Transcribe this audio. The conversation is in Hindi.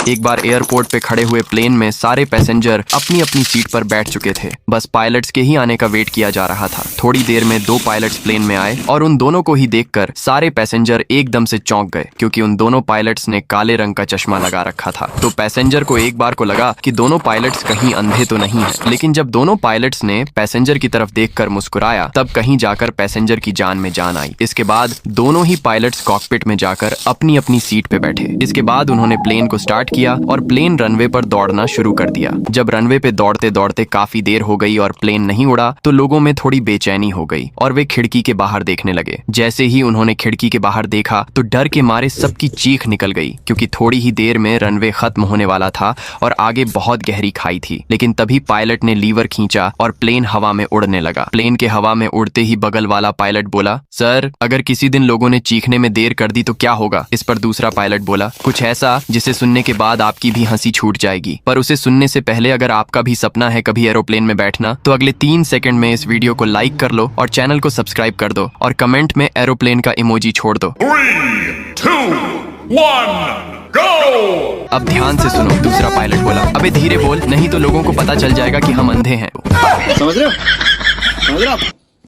एक बार एयरपोर्ट पे खड़े हुए प्लेन में सारे पैसेंजर अपनी अपनी सीट पर बैठ चुके थे। बस पायलट्स के ही आने का वेट किया जा रहा था। थोड़ी देर में 2 पायलट्स प्लेन में आए और उन दोनों को ही देखकर सारे पैसेंजर एकदम से चौंक गए, क्योंकि उन दोनों पायलट्स ने काले रंग का चश्मा लगा रखा था। तो पैसेंजर को एक बार को लगा कि दोनों पायलट्स कहीं अंधे तो नहीं है, लेकिन जब दोनों पायलट्स ने पैसेंजर की तरफ देखकर मुस्कुराया, तब कहीं जाकर पैसेंजर की जान में जान आई। इसके बाद दोनों ही पायलट्स कॉकपिट में जाकर अपनी अपनी सीट पे बैठे। इसके बाद उन्होंने प्लेन को स्टार्ट किया और प्लेन रनवे पर दौड़ना शुरू कर दिया। जब रनवे पे दौड़ते दौड़ते काफी देर हो गई और प्लेन नहीं उड़ा, तो लोगों में थोड़ी बेचैनी हो गई और वे खिड़की के बाहर देखने लगे। जैसे ही उन्होंने खिड़की के बाहर देखा तो डर के मारे सबकी चीख निकल गई, क्योंकि थोड़ी ही देर में रनवे खत्म होने वाला था और आगे बहुत गहरी खाई थी। लेकिन तभी पायलट ने लीवर खींचा और प्लेन हवा में उड़ने लगा। प्लेन के हवा में उड़ते ही बगल वाला पायलट बोला, सर, अगर किसी दिन लोगों ने चीखने में देर कर दी तो क्या होगा? इस पर दूसरा पायलट बोला, कुछ ऐसा जिसे सुनने के बाद आपकी भी हंसी छूट जाएगी, पर उसे सुनने से पहले अगर आपका भी सपना है कभी एरोप्लेन में बैठना, तो अगले 3 सेकंड में इस वीडियो को लाइक कर लो और चैनल को सब्सक्राइब कर दो और कमेंट में एरोप्लेन का इमोजी छोड़ दो। 3, 2, 1, go! अब ध्यान से सुनो, दूसरा पायलट बोला, अबे धीरे बोल, नहीं तो लोगों को पता चल जाएगा कि हम अंधे हैं। समझ रहे हो?